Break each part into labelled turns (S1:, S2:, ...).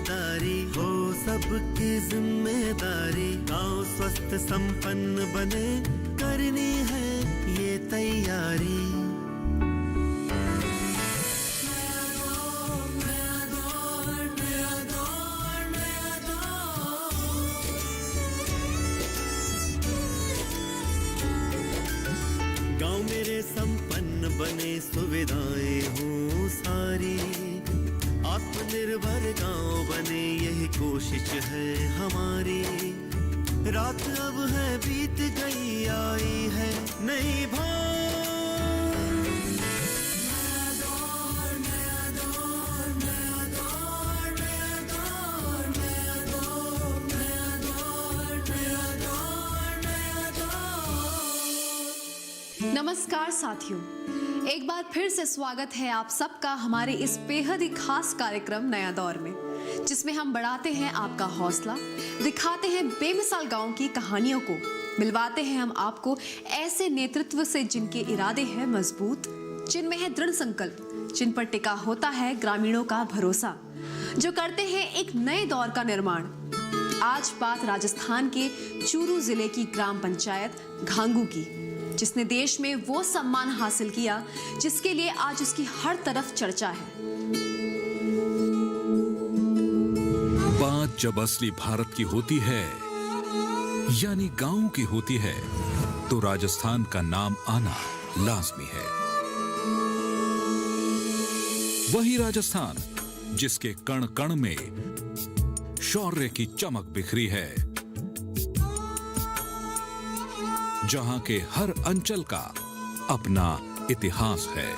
S1: भागीदारी हो सबकी जिम्मेदारी, गांव स्वस्थ संपन्न बने, करनी है ये तैयारी। गांव मेरे संपन्न बने, सुविधाएं हों सारी, आत्मनिर्भर गांव बने, यही कोशिश है हमारी। रात अब है बीत गई, आई है नई भार।
S2: नमस्कार साथियों, एक बार फिर से स्वागत है आप सबका हमारे इस बेहद ही खास कार्यक्रम नया दौर में, जिसमें हम बढ़ाते हैं आपका हौसला, दिखाते हैं बेमिसाल गांव की कहानियों को, मिलवाते हैं हम आपको ऐसे नेतृत्व से जिनके इरादे हैं मजबूत, जिनमें है दृढ़ संकल्प, जिन पर टिका होता है ग्रामीणों का भरोसा, जो करते हैं एक नए दौर का निर्माण। आज बात राजस्थान के चूरू जिले की ग्राम पंचायत घांगू की, जिसने देश में वो सम्मान हासिल किया जिसके लिए आज उसकी हर तरफ चर्चा है।
S3: बात जब असली भारत की होती है, यानी गांव की होती है, तो राजस्थान का नाम आना लाजमी है। वही राजस्थान जिसके कण कण में शौर्य की चमक बिखरी है, जहां के हर अंचल का अपना इतिहास है।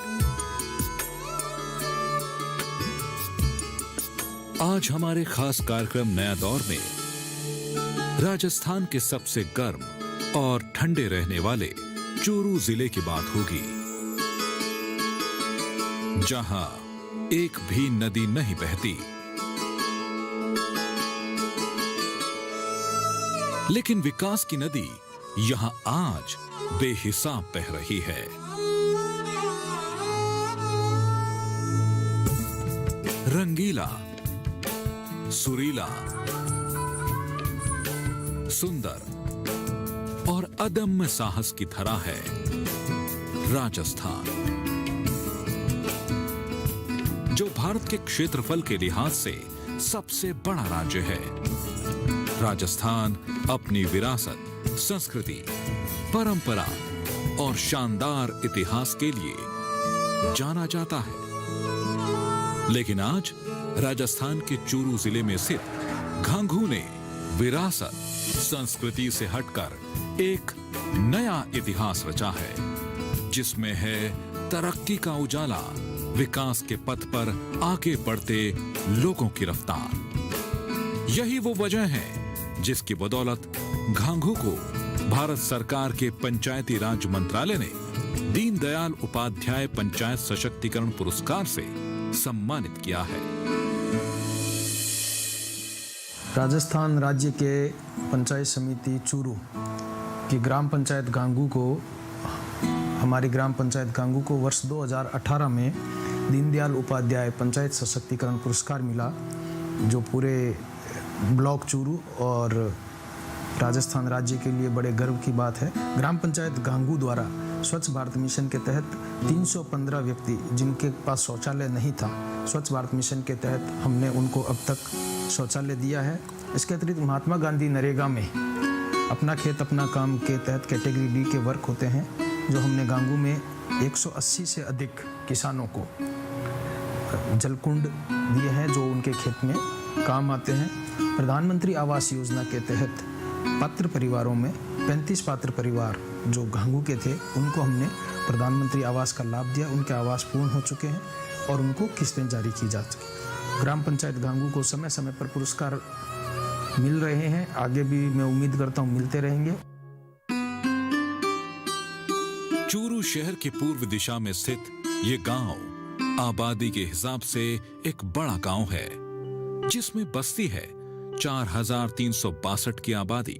S3: आज हमारे खास कार्यक्रम नया दौर में राजस्थान के सबसे गर्म और ठंडे रहने वाले चूरू जिले की बात होगी, जहां एक भी नदी नहीं बहती, लेकिन विकास की नदी यहां आज बेहिसाब बह रही है। रंगीला, सुरीला, सुंदर और अदम्य साहस की धरा है राजस्थान, जो भारत के क्षेत्रफल के लिहाज से सबसे बड़ा राज्य है। राजस्थान अपनी विरासत, संस्कृति, परंपरा और शानदार इतिहास के लिए जाना जाता है। लेकिन आज राजस्थान के चूरू जिले में स्थित घांगू ने विरासत, संस्कृति से हटकर एक नया इतिहास रचा है, जिसमें है तरक्की का उजाला, विकास के पथ पर आगे बढ़ते लोगों की रफ्तार। यही वो वजह है जिसकी बदौलत घांगू को भारत सरकार के पंचायती राज मंत्रालय ने दीनदयाल उपाध्याय पंचायत सशक्तिकरण पुरस्कार से सम्मानित किया है।
S4: राजस्थान राज्य के पंचायत समिति चूरू की ग्राम पंचायत घांगू को, हमारी ग्राम पंचायत घांगू को वर्ष 2018 में दीनदयाल उपाध्याय पंचायत सशक्तिकरण पुरस्कार मिला, जो पूरे ब्लॉक चूरू और राजस्थान राज्य के लिए बड़े गर्व की बात है। ग्राम पंचायत घांगू द्वारा स्वच्छ भारत मिशन के तहत 315 व्यक्ति जिनके पास शौचालय नहीं था, स्वच्छ भारत मिशन के तहत हमने उनको अब तक शौचालय दिया है। इसके अतिरिक्त महात्मा गांधी नरेगा में अपना खेत अपना काम के तहत कैटेगरी डी के वर्क होते हैं, जो हमने घांगू में 180 से अधिक किसानों को जलकुंड दिए हैं, जो उनके खेत में काम आते हैं। प्रधानमंत्री आवास योजना के तहत पात्र परिवारों में 35 पात्र परिवार जो घांगू के थे, उनको हमने प्रधानमंत्री आवास का लाभ दिया। उनके आवास पूर्ण हो चुके हैं और उनको किस्तें जारी की जा चुकी। ग्राम पंचायत घांगू को समय समय पर पुरस्कार मिल रहे हैं, आगे भी मैं उम्मीद करता हूँ मिलते रहेंगे।
S3: चूरू शहर के पूर्व दिशा में स्थित ये गांव आबादी के हिसाब से एक बड़ा गांव है, जिसमें बस्ती है 4,362 की आबादी,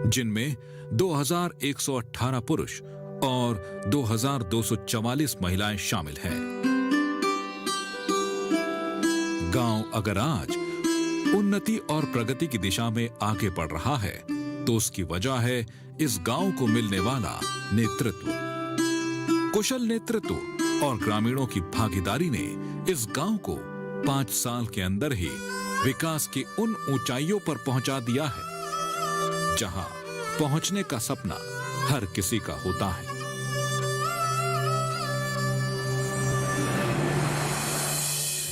S3: जिनमें 2,118 पुरुष और 2,244 महिलाएं शामिल हैं। गांव अगर आज उन्नति और प्रगति की दिशा में आगे बढ़ रहा है, तो उसकी वजह है इस गांव को मिलने वाला नेतृत्व। कुशल नेतृत्व और ग्रामीणों की भागीदारी ने इस गांव को 5 साल के अंदर ही विकास की उन ऊंचाइयों पर पहुंचा दिया है जहां पहुंचने का सपना हर किसी का होता है।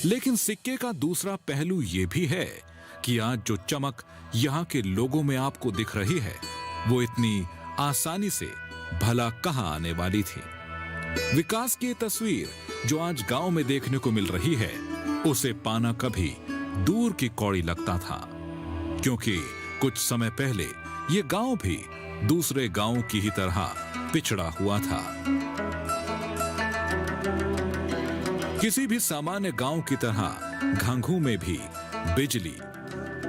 S3: लेकिन सिक्के का दूसरा पहलू यह भी है कि आज जो चमक यहां के लोगों में आपको दिख रही है, वो इतनी आसानी से भला कहां आने वाली थी। विकास की तस्वीर जो आज गांव में देखने को मिल रही है, उसे पाना कभी दूर की कौड़ी लगता था, क्योंकि कुछ समय पहले ये गांव भी दूसरे गांवों की ही तरह पिछड़ा हुआ था। किसी भी सामान्य गांव की तरह घांघू में भी बिजली,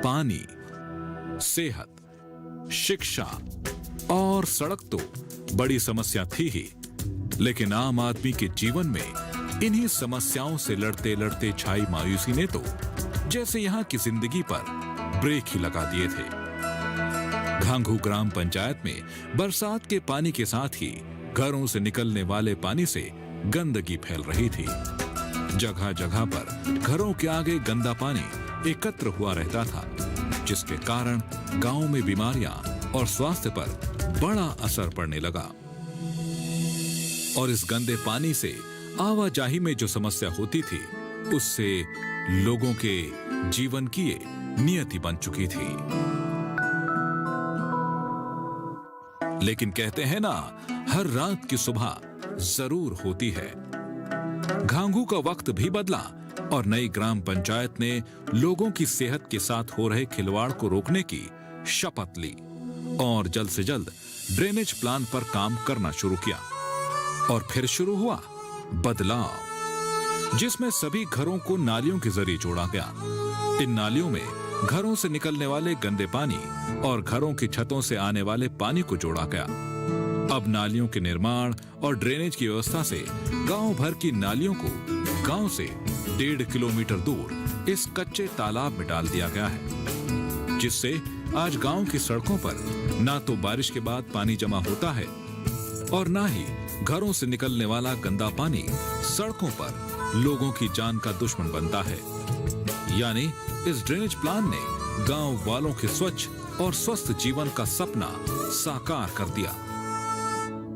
S3: पानी, सेहत, शिक्षा और सड़क तो बड़ी समस्या थी ही, लेकिन आम आदमी के जीवन में इन्हीं समस्याओं से लड़ते लड़ते छाई मायूसी ने तो जैसे यहां की जिंदगी पर ब्रेक ही लगा दिए थे। घांघू ग्राम पंचायत में बरसात के पानी के साथ ही घरों से निकलने वाले पानी से गंदगी फैल रही थी। जगह जगह पर घरों के आगे गंदा पानी एकत्र हुआ रहता था, जिसके कारण गांव में बीमारियां और स्वास्थ्य पर बड़ा असर पड़ने लगा। और इस गंदे पानी से आवाजाही में जो समस्या होती थी, उससे लोगों के जीवन की ये नियति बन चुकी थी। लेकिन कहते हैं ना, हर रात की सुबह जरूर होती है। घांघू का वक्त भी बदला और नई ग्राम पंचायत ने लोगों की सेहत के साथ हो रहे खिलवाड़ को रोकने की शपथ ली और जल्द से जल्द ड्रेनेज प्लान पर काम करना शुरू किया। और फिर शुरू हुआ बदलाव, जिसमें सभी घरों को नालियों के जरिए जोड़ा गया। इन नालियों में घरों से निकलने वाले गंदे पानी और घरों की छतों से आने वाले पानी को जोड़ा गया। अब नालियों के निर्माण और ड्रेनेज की व्यवस्था से गांव भर की नालियों को गांव से 1.5 किलोमीटर दूर इस कच्चे तालाब में डाल दिया गया है, जिससे आज गांव की सड़कों पर ना तो बारिश के बाद पानी जमा होता है और ना ही घरों से निकलने वाला गंदा पानी सड़कों पर लोगों की जान का दुश्मन बनता है। यानी इस ड्रेनेज प्लान ने गांव वालों के स्वच्छ और स्वस्थ जीवन का सपना साकार कर दिया।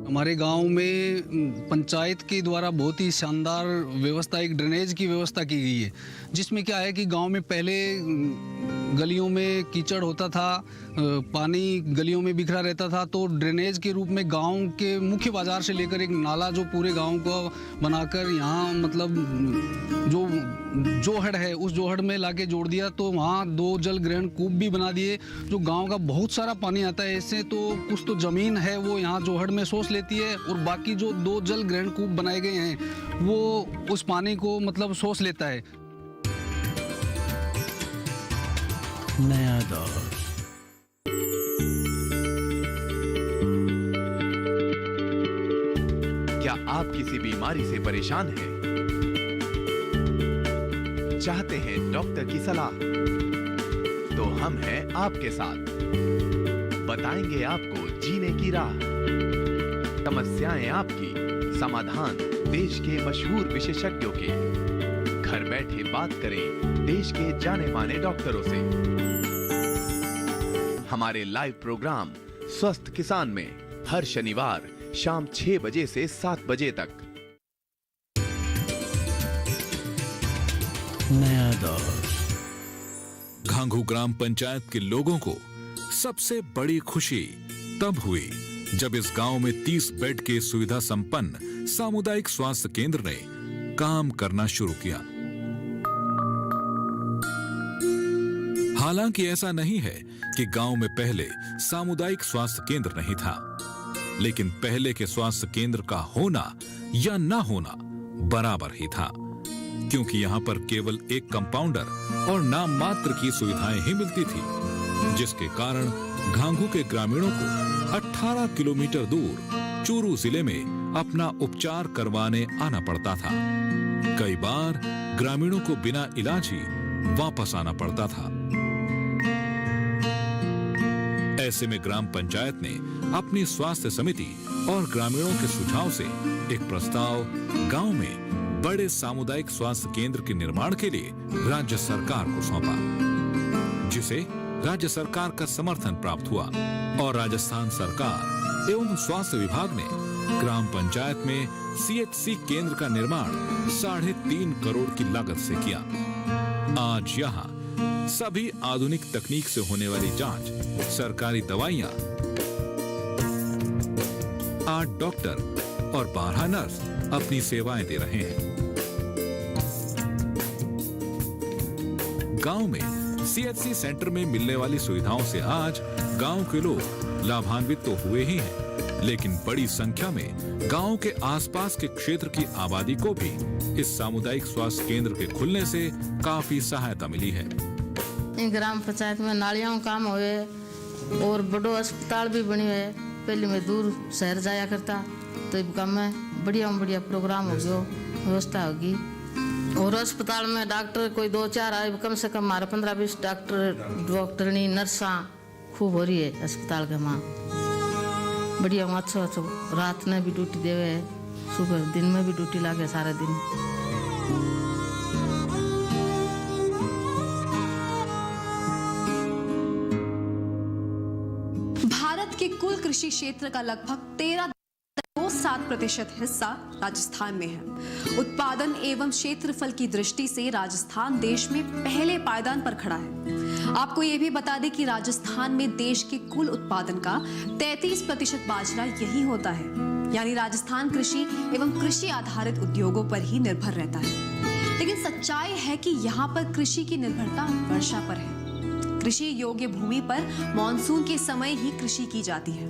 S5: हमारे गांव में पंचायत के द्वारा बहुत ही शानदार व्यवस्था, एक ड्रेनेज की व्यवस्था की गई है, जिसमें क्या है कि गांव में पहले गलियों में कीचड़ होता था, पानी गलियों में बिखरा रहता था, तो ड्रेनेज के रूप में गांव के मुख्य बाजार से लेकर एक नाला जो पूरे गांव को बनाकर यहाँ मतलब जो जोहड़ है उस जोहड़ में लाके जोड़ दिया। तो वहाँ 2 जल ग्रहण कूप भी बना दिए, जो गांव का बहुत सारा पानी आता है। इससे तो कुछ तो जमीन है वो यहाँ जोहड़ में सोच लेती है, और बाकी जो 2 जल ग्रहण कूप बनाए गए हैं वो उस पानी को मतलब सोच लेता है।
S6: नया दौर।
S7: क्या आप किसी बीमारी से परेशान हैं? चाहते हैं डॉक्टर की सलाह? तो हम हैं आपके साथ, बताएंगे आपको जीने की राह। समस्याएं आपकी, समाधान देश के मशहूर विशेषज्ञों के। घर बैठे बात करें देश के जाने माने डॉक्टरों से। हमारे लाइव प्रोग्राम स्वस्थ किसान में हर शनिवार शाम 6 बजे से 7 बजे तक।
S6: नया दौर।
S3: घांघू ग्राम पंचायत के लोगों को सबसे बड़ी खुशी तब हुई जब इस गांव में 30 बेड के सुविधा संपन्न सामुदायिक स्वास्थ्य केंद्र ने काम करना शुरू किया। हालांकि ऐसा नहीं है कि गांव में पहले सामुदायिक स्वास्थ्य केंद्र नहीं था, लेकिन पहले के स्वास्थ्य केंद्र का होना या ना होना बराबर ही था, क्योंकि यहाँ पर केवल एक कंपाउंडर और नाम मात्र की सुविधाएं ही मिलती थी, जिसके कारण घांघू के ग्रामीणों को 18 किलोमीटर दूर चूरू जिले में अपना उपचार करवाने आना पड़ता था। कई बार ग्रामीणों को बिना इलाज ही वापस आना पड़ता था। ऐसे में ग्राम पंचायत ने अपनी स्वास्थ्य समिति और ग्रामीणों के सुझाव से एक प्रस्ताव गांव में बड़े सामुदायिक स्वास्थ्य केंद्र के निर्माण के लिए राज्य सरकार को सौंपा, जिसे राज्य सरकार का समर्थन प्राप्त हुआ और राजस्थान सरकार एवं स्वास्थ्य विभाग ने ग्राम पंचायत में CHC केंद्र का निर्माण 3.5 करोड़ की लागत से किया। आज यहाँ सभी आधुनिक तकनीक से होने वाली जांच, सरकारी दवाइयां, 8 डॉक्टर और 12 नर्स अपनी सेवाएं दे रहे हैं। गांव में CHC सेंटर में मिलने वाली सुविधाओं से आज गांव के लोग लाभान्वित तो हुए ही हैं, लेकिन बड़ी संख्या में गांव के आसपास के क्षेत्र की आबादी को भी इस सामुदायिक स्वास्थ्य केंद्र के खुलने से काफी सहायता मिली है।
S8: ग्राम पंचायत में नालियों का काम हुए और बड़ो अस्पताल भी बनी हुए। पहले मैं दूर शहर जाया करता, तो इस काम में बढ़िया प्रोग्राम हो गयो, व्यवस्था होगी। और अस्पताल में डॉक्टर कोई 2-4 आए, कम से कम हमारा 15-20 डॉक्टरनी नर्सा खूब हो रही है अस्पताल के वहाँ। बढ़िया अच्छो रात में भी ड्यूटी देवे, सुबह दिन में भी ड्यूटी लागे सारा दिन।
S2: भारत के कुल कृषि क्षेत्र का लगभग 13.27% हिस्सा राजस्थान में है। उत्पादन एवं क्षेत्रफल की दृष्टि से राजस्थान देश में पहले पायदान पर खड़ा है। आपको यह भी बता दें कि राजस्थान में देश के कुल उत्पादन का 33% बाजरा यही होता है, यानी राजस्थान कृषि एवं कृषि आधारित उद्योगों पर ही निर्भर रहता है। लेकिन सच्चाई है कि यहाँ पर कृषि की निर्भरता वर्षा पर है। कृषि योग्य भूमि पर मॉनसून के समय ही कृषि की जाती है,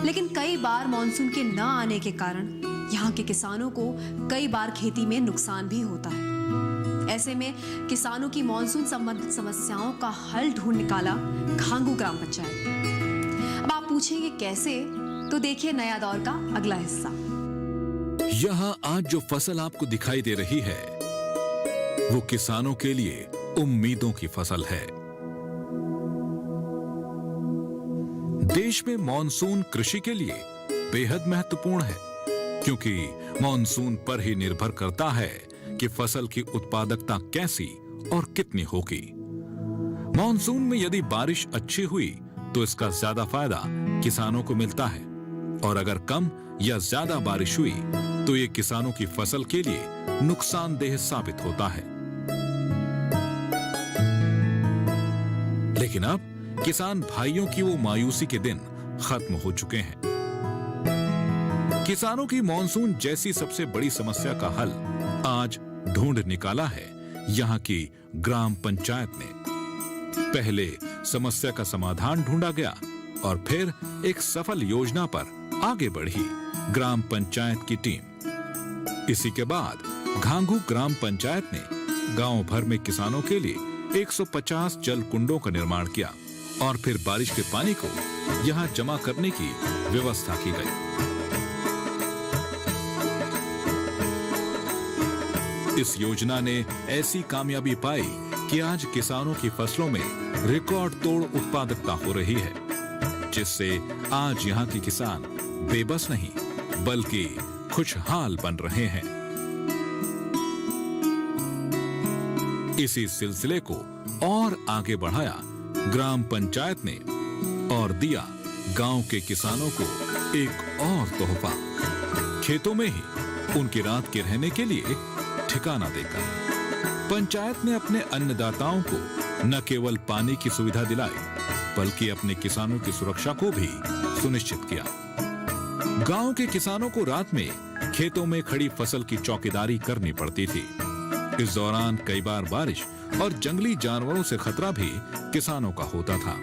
S2: लेकिन कई बार मॉनसून के न आने के कारण यहाँ के किसानों को कई बार खेती में नुकसान भी होता है। ऐसे में किसानों की मॉनसून संबंधित समस्याओं का हल ढूंढ निकाला घांगू ग्राम पंचायत। अब आप पूछेंगे कैसे, तो देखिए नया दौर का अगला हिस्सा।
S3: यहाँ आज जो फसल आपको दिखाई दे रही है वो किसानों के लिए उम्मीदों की फसल है। देश में मॉनसून कृषि के लिए बेहद महत्वपूर्ण है, क्योंकि मॉनसून पर ही निर्भर करता है कि फसल की उत्पादकता कैसी और कितनी होगी। मॉनसून में यदि बारिश अच्छी हुई तो इसका ज्यादा फायदा किसानों को मिलता है, और अगर कम या ज्यादा बारिश हुई तो ये किसानों की फसल के लिए नुकसानदेह साबित होता है। लेकिन अब किसान भाइयों की वो मायूसी के दिन खत्म हो चुके हैं। किसानों की मॉनसून जैसी सबसे बड़ी समस्या का हल आज ढूंढ निकाला है यहाँ की ग्राम पंचायत ने। पहले समस्या का समाधान ढूंढा गया और फिर एक सफल योजना पर आगे बढ़ी ग्राम पंचायत की टीम। इसी के बाद घांगू ग्राम पंचायत ने गांव भर में किसानों के लिए 150 जल कुंडों का निर्माण किया और फिर बारिश के पानी को यहाँ जमा करने की व्यवस्था की गई। इस योजना ने ऐसी कामयाबी पाई कि आज किसानों की फसलों में रिकॉर्ड तोड़ उत्पादकता हो रही है, जिससे आज यहाँ के किसान बेबस नहीं बल्कि खुशहाल बन रहे हैं। इसी सिलसिले को और आगे बढ़ाया ग्राम पंचायत ने और दिया गांव के किसानों को एक और तोहफा। खेतों में ही उनकी रात के रहने के लिए ठिकाना देकर पंचायत ने अपने अन्नदाताओं को न केवल पानी की सुविधा दिलाई बल्कि अपने किसानों की सुरक्षा को भी सुनिश्चित किया। गांव के किसानों को रात में खेतों में खड़ी फसल की चौकीदारी करनी पड़ती थी। इस दौरान कई बार बारिश और जंगली जानवरों से खतरा भी किसानों का होता था।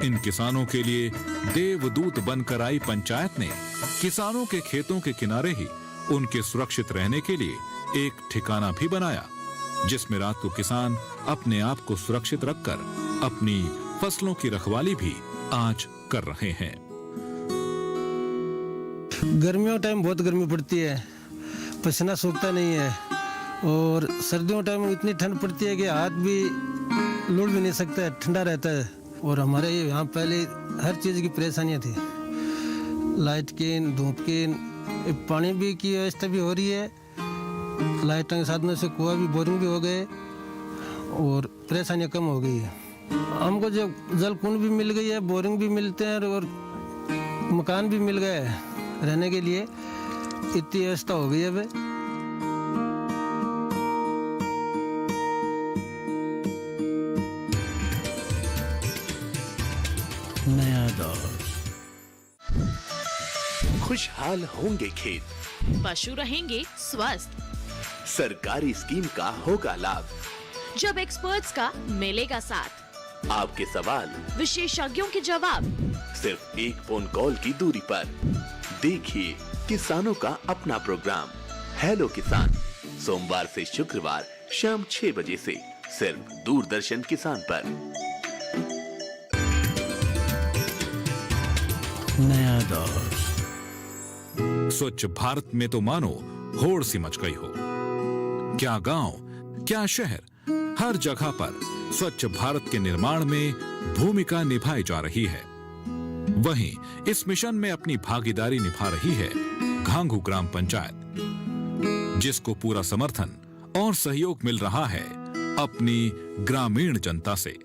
S3: इन किसानों के लिए देवदूत बनकर आई पंचायत ने किसानों के खेतों के किनारे ही उनके सुरक्षित रहने के लिए एक ठिकाना भी बनाया, जिसमें रात को किसान अपने आप को सुरक्षित रखकर अपनी फसलों की रखवाली भी आज कर रहे हैं।
S9: गर्मियों टाइम बहुत गर्मी पड़ती है, पसीना सूखता नहीं है, और सर्दियों टाइम इतनी ठंड पड़ती है कि हाथ भी लुढ़ भी नहीं सकता है, ठंडा रहता है। और हमारे यहाँ पहले हर चीज़ की परेशानियाँ थी, लाइट की, धूप की, पानी भी की व्यवस्था भी हो रही है, लाइटों के साधनों से कुआं भी, बोरिंग भी हो गए और परेशानियाँ कम हो गई है। हमको जो जल कुंड भी मिल गई है, बोरिंग भी मिलते हैं और मकान भी मिल गए हैं रहने के लिए, इतनी व्यवस्था हो गई है अब।
S6: नया दौर।
S7: खुशहाल होंगे खेत,
S10: पशु रहेंगे स्वस्थ,
S7: सरकारी स्कीम का होगा लाभ,
S10: जब एक्सपर्ट्स का मिलेगा साथ,
S7: आपके सवाल
S10: विशेषज्ञों के जवाब,
S7: सिर्फ एक फोन कॉल की दूरी पर। देखिए किसानों का अपना प्रोग्राम हेलो किसान, सोमवार से शुक्रवार शाम 6 बजे से सिर्फ दूरदर्शन किसान पर।
S6: नया दौर।
S3: स्वच्छ भारत में तो मानो होड़ सी मच गई हो। क्या गांव, क्या शहर, हर जगह पर स्वच्छ भारत के निर्माण में भूमिका निभाई जा रही है। वहीं इस मिशन में अपनी भागीदारी निभा रही है घांगू ग्राम पंचायत, जिसको पूरा समर्थन और सहयोग मिल रहा है अपनी ग्रामीण जनता से।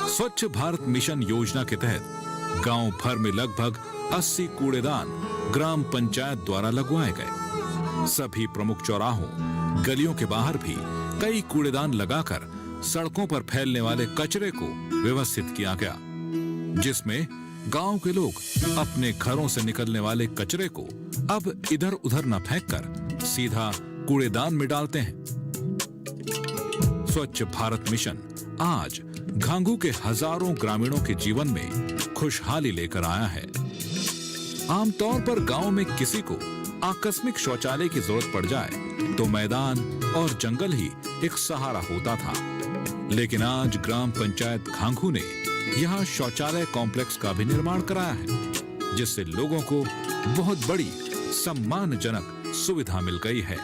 S3: स्वच्छ भारत मिशन योजना के तहत गांव भर में लगभग 80 कूड़ेदान ग्राम पंचायत द्वारा लगवाए गए। सभी प्रमुख चौराहों, गलियों के बाहर भी कई कूड़ेदान लगाकर सड़कों पर फैलने वाले कचरे को व्यवस्थित किया गया, जिसमें गांव के लोग अपने घरों से निकलने वाले कचरे को अब इधर उधर न फेंककर सीधा कूड़ेदान में डालते हैं। स्वच्छ भारत मिशन आज घांगू के हजारों ग्रामीणों के जीवन में खुशहाली लेकर आया है। आमतौर पर गांव में किसी को आकस्मिक शौचालय की जरूरत पड़ जाए तो मैदान और जंगल ही एक सहारा होता था, लेकिन आज ग्राम पंचायत घांगू ने यहाँ शौचालय कॉम्प्लेक्स का भी निर्माण कराया है, जिससे लोगों को बहुत बड़ी सम्मानजनक सुविधा मिल गई है।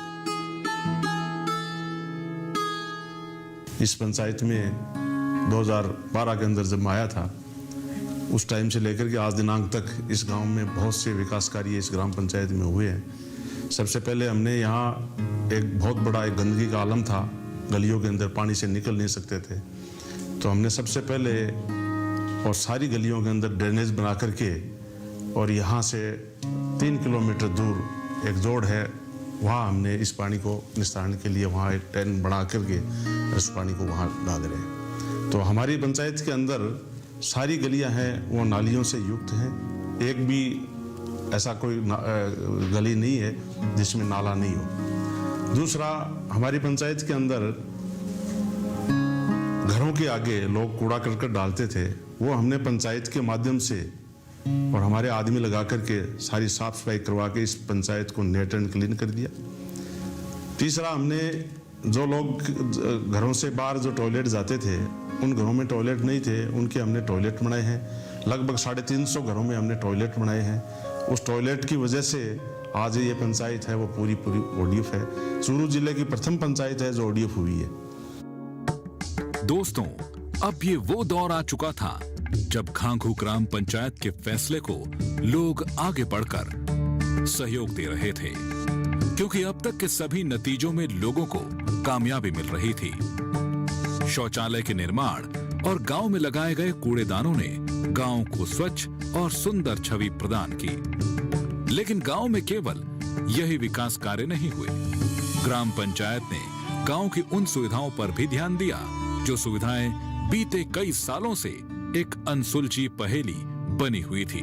S11: इस पंचायत में 2012 के अंदर जब मैं आया था, उस टाइम से लेकर के आज दिनांक तक इस गांव में बहुत से विकास कार्य इस ग्राम पंचायत में हुए हैं। सबसे पहले हमने यहाँ एक बहुत बड़ा एक गंदगी का आलम था, गलियों के अंदर पानी से निकल नहीं सकते थे, तो हमने सबसे पहले और सारी गलियों के अंदर ड्रेनेज बना करके, और यहाँ से 3 किलोमीटर दूर एक जोड़ है, वहाँ हमने इस पानी को निस्तारण के लिए वहाँ एक टैंक बना करके इस पानी को वहाँ डाल रहे हैं। तो हमारी पंचायत के अंदर सारी गलियाँ हैं वो नालियों से युक्त हैं, एक भी ऐसा कोई गली नहीं है जिसमें नाला नहीं हो। दूसरा, हमारी पंचायत के अंदर घरों के आगे लोग कूड़ा करकट डालते थे, वो हमने पंचायत के माध्यम से और हमारे आदमी लगा करके सारी साफ सफाई करवा के इस पंचायत को नेट एंड क्लीन कर दिया। तीसरा, हमने जो लोग घरों से बाहर जो टॉयलेट जाते थे, उन घरों में टॉयलेट नहीं थे, उनके हमने टॉयलेट बनाए हैं। लगभग 350 घरों में हमने टॉयलेट बनाए हैं। उस टॉयलेट की वजह से आज ये पंचायत है वो पूरी ओडीएफ है। चूरू जिले की प्रथम पंचायत है जो ओडीएफ हुई है।
S3: दोस्तों, अब ये वो दौर आ चुका था जब घांगू ग्राम पंचायत के फैसले को लोग आगे बढ़कर सहयोग दे रहे थे, क्योंकि अब तक के सभी नतीजों में लोगों को कामयाबी मिल रही थी। शौचालय के निर्माण और गांव में लगाए गए कूड़ेदानों ने गांव को स्वच्छ और सुंदर छवि प्रदान की। लेकिन गांव में केवल यही विकास कार्य नहीं हुए। ग्राम पंचायत ने गांव की उन सुविधाओं पर भी ध्यान दिया जो सुविधाएं बीते कई सालों से एक अनसुलझी पहेली बनी हुई थी।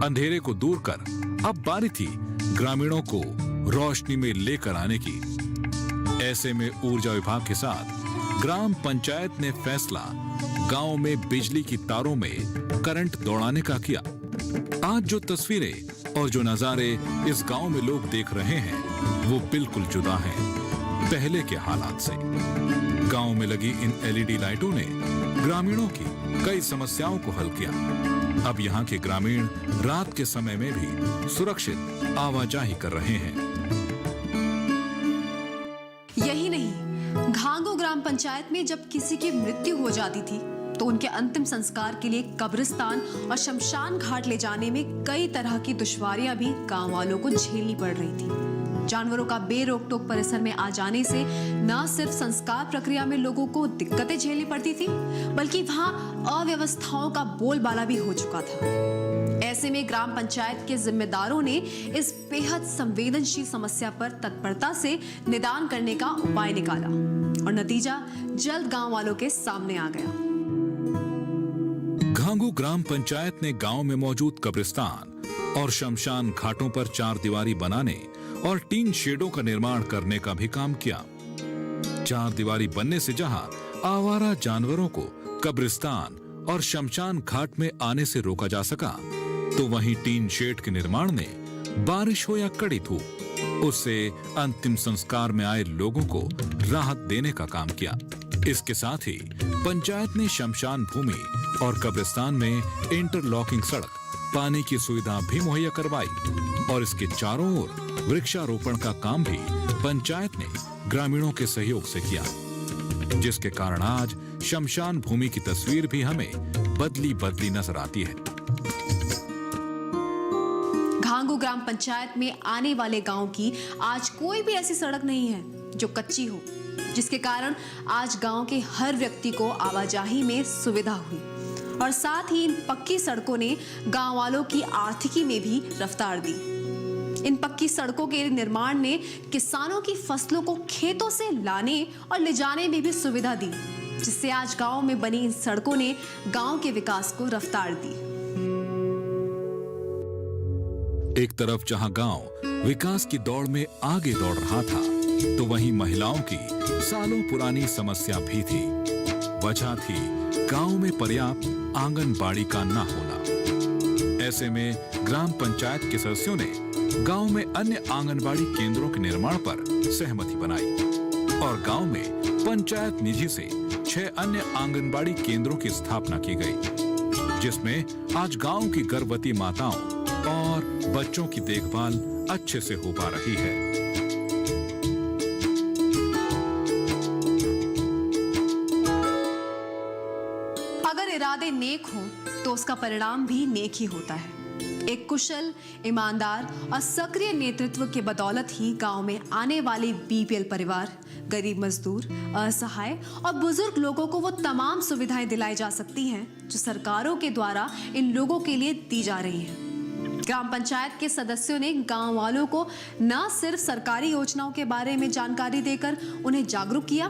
S3: अंधेरे को दूर कर अब बारी थी ग्रामीणों को रोशनी में लेकर आने की। ऐसे में ऊर्जा विभाग के साथ ग्राम पंचायत ने फैसला गांव में बिजली की तारों में करंट दौड़ाने का किया। आज जो तस्वीरें और जो नजारे इस गांव में लोग देख रहे हैं वो बिल्कुल जुदा हैं पहले के हालात से। गांव में लगी इन एलईडी लाइटों ने ग्रामीणों की कई समस्याओं को हल किया। अब यहाँ के ग्रामीण रात के समय में भी सुरक्षित आवाजाही कर रहे हैं।
S2: यही नहीं, घांगू ग्राम पंचायत में जब किसी की मृत्यु हो जाती थी तो उनके अंतिम संस्कार के लिए कब्रिस्तान और शमशान घाट ले जाने में कई तरह की दुश्वारियां भी गांव वालों को झेलनी पड़ रही थी। जानवरों का बेरोक टोक परिसर में आ जाने से न सिर्फ संस्कार प्रक्रिया में लोगों को दिक्कतें झेलनी पड़ती थी, बल्कि वहां अव्यवस्थाओं का बोलबाला भी हो चुका था। ऐसे में ग्राम पंचायत के जिम्मेदारों ने इस बेहद संवेदनशील समस्या पर तत्परता से निदान करने का उपाय निकाला और नतीजा जल्द गांव वालों के सामने आ गया।
S3: घांगू ग्राम पंचायत ने गांव में मौजूद कब्रिस्तान और शमशान घाटों पर चार दीवारी बनाने और टीन शेडों का निर्माण करने का भी काम किया। चार दीवारी बनने से जहां आवारा जानवरों को कब्रिस्तान और शमशान घाट में आने से रोका जा सका, तो वहीं टीन शेड के निर्माण ने बारिश हो या कड़ी धूप, उससे अंतिम संस्कार में आए लोगों को राहत देने का काम किया। इसके साथ ही पंचायत ने शमशान भूमि और कब्रिस्तान में इंटरलॉकिंग सड़क, पानी की सुविधा भी मुहैया करवाई और इसके चारों ओर वृक्षारोपण का काम भी पंचायत ने ग्रामीणों के सहयोग से किया, जिसके कारण आज शमशान भूमि की तस्वीर भी हमें बदली बदली नजर आती है।
S2: घांगू ग्राम पंचायत में आने वाले गांव की आज कोई भी ऐसी सड़क नहीं है जो कच्ची हो, जिसके कारण आज गांव के हर व्यक्ति को आवाजाही में सुविधा हुई और साथ ही इन पक्की सड़कों ने गांव वालों की आर्थिकी में भी रफ्तार दी। इन पक्की सड़कों के निर्माण ने किसानों की फसलों को खेतों से लाने और ले जाने में भी सुविधा दी, जिससे आज गांव में बनी इन सड़कों ने गांव के विकास को रफ्तार दी।
S3: एक तरफ जहां गांव विकास की दौड़ में आगे दौड़ रहा था, तो वहीं महिलाओं की सालों पुरानी समस्या भी थी। वजह थी गांव में पर्याप्त आंगनबाड़ी का न होना। ऐसे में ग्राम पंचायत के सदस्यों ने गांव में अन्य आंगनबाड़ी केंद्रों के निर्माण पर सहमति बनाई और गांव में पंचायत निधि से 6 अन्य आंगनबाड़ी केंद्रों की स्थापना की गई, जिसमें आज गांव की गर्भवती माताओं और बच्चों की देखभाल अच्छे से हो पा रही है।
S2: अगर इरादे नेक हों तो उसका परिणाम भी नेक ही होता है। एक कुशल, ईमानदार और सक्रिय नेतृत्व के बदौलत ही गांव में आने वाले बीपीएल परिवार, गरीब मजदूर, असहाय और बुजुर्ग लोगों को वो तमाम सुविधाएं दिलाई जा सकती हैं जो सरकारों के द्वारा इन लोगों के लिए दी जा रही हैं। ग्राम पंचायत के सदस्यों ने गांव वालों को न सिर्फ सरकारी योजनाओं के बारे में जानकारी देकर उन्हें जागरूक किया,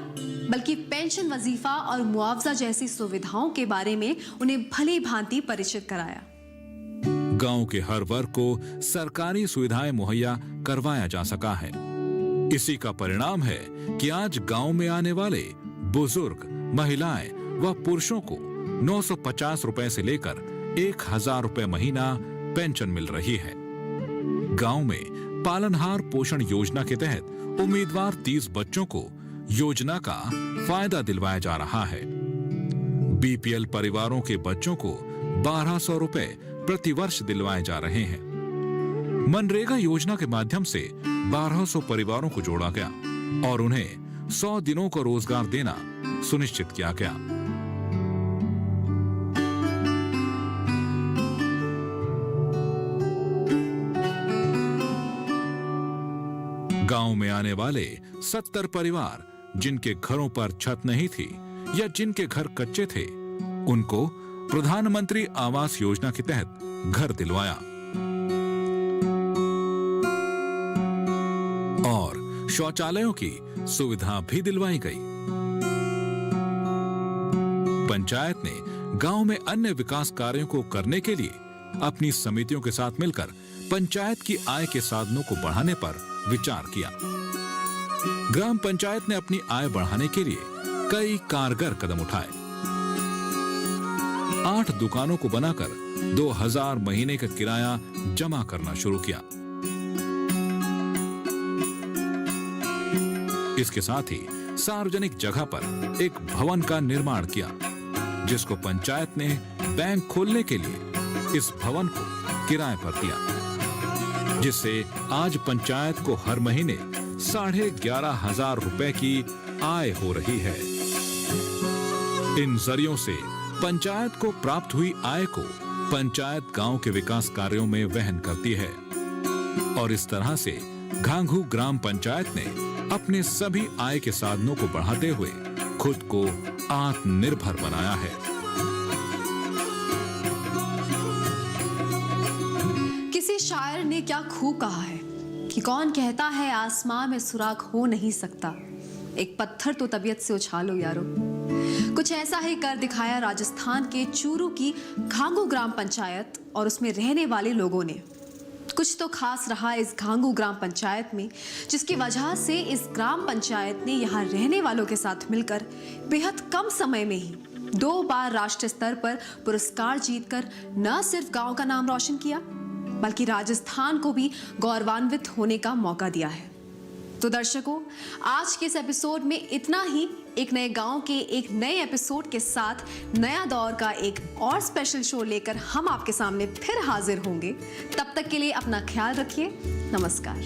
S2: बल्कि पेंशन, वजीफा और मुआवजा जैसी सुविधाओं के बारे में उन्हें भली भांति परिचित कराया।
S3: गांव के हर वर्ग को सरकारी सुविधाएं मुहैया करवाया जा सका है। इसी का परिणाम है कि आज गांव में आने वाले बुजुर्ग, महिलाएं व पुरुषों को 950 रुपए से लेकर 1000 रुपए महीना पेंशन मिल रही है। गांव में पालनहार पोषण योजना के तहत उम्मीदवार 30 बच्चों को योजना का फायदा दिलवाया जा रहा है। बीपीएल परिवारों के बच्चों को 1200 रुपए प्रति वर्ष दिलवाए जा रहे हैं। मनरेगा योजना के माध्यम से 1200 परिवारों को जोड़ा गया और उन्हें 100 दिनों का रोजगार देना सुनिश्चित किया गया। गांव में आने वाले 70 परिवार जिनके घरों पर छत नहीं थी या जिनके घर कच्चे थे, उनको प्रधानमंत्री आवास योजना के तहत घर दिलवाया और शौचालयों की सुविधा भी दिलवाई गई। पंचायत ने गांव में अन्य विकास कार्यों को करने के लिए अपनी समितियों के साथ मिलकर पंचायत की आय के साधनों को बढ़ाने पर विचार किया। ग्राम पंचायत ने अपनी आय बढ़ाने के लिए कई कारगर कदम उठाए। 8 दुकानों को बनाकर 2000 महीने का किराया जमा करना शुरू किया। इसके साथ ही सार्वजनिक जगह पर एक भवन का निर्माण किया, जिसको पंचायत ने बैंक खोलने के लिए इस भवन को किराए पर दिया, जिससे आज पंचायत को हर महीने 11,500 रुपए की आय हो रही है। इन जरियों से पंचायत को प्राप्त हुई आय को पंचायत गांव के विकास कार्यों में वहन करती है और इस तरह से घांघू ग्राम पंचायत ने अपने सभी आय के साधनों को बढ़ाते हुए खुद को आत्मनिर्भर बनाया है।
S2: किसी शायर ने क्या खूब कहा है कि कौन कहता है आसमां में सुराख हो नहीं सकता, एक पत्थर तो तबीयत से उछालो यारो। कुछ ऐसा ही कर दिखाया राजस्थान के चूरू की घांघू ग्राम पंचायत और उसमें रहने वाले लोगों ने। कुछ तो खास रहा इस घांघू ग्राम पंचायत में, जिसकी वजह से इस ग्राम पंचायत ने यहाँ रहने वालों के साथ मिलकर बेहद कम समय में ही 2 बार राष्ट्रीय स्तर पर पुरस्कार जीतकर न सिर्फ गांव का नाम रोशन किया, बल्कि राजस्थान को भी गौरवान्वित होने का मौका दिया है। तो दर्शकों, आज के इस एपिसोड में इतना ही। एक नए गांव के एक नए एपिसोड के साथ नया दौर का एक और स्पेशल शो लेकर हम आपके सामने फिर हाजिर होंगे। तब तक के लिए अपना ख्याल रखिए। नमस्कार।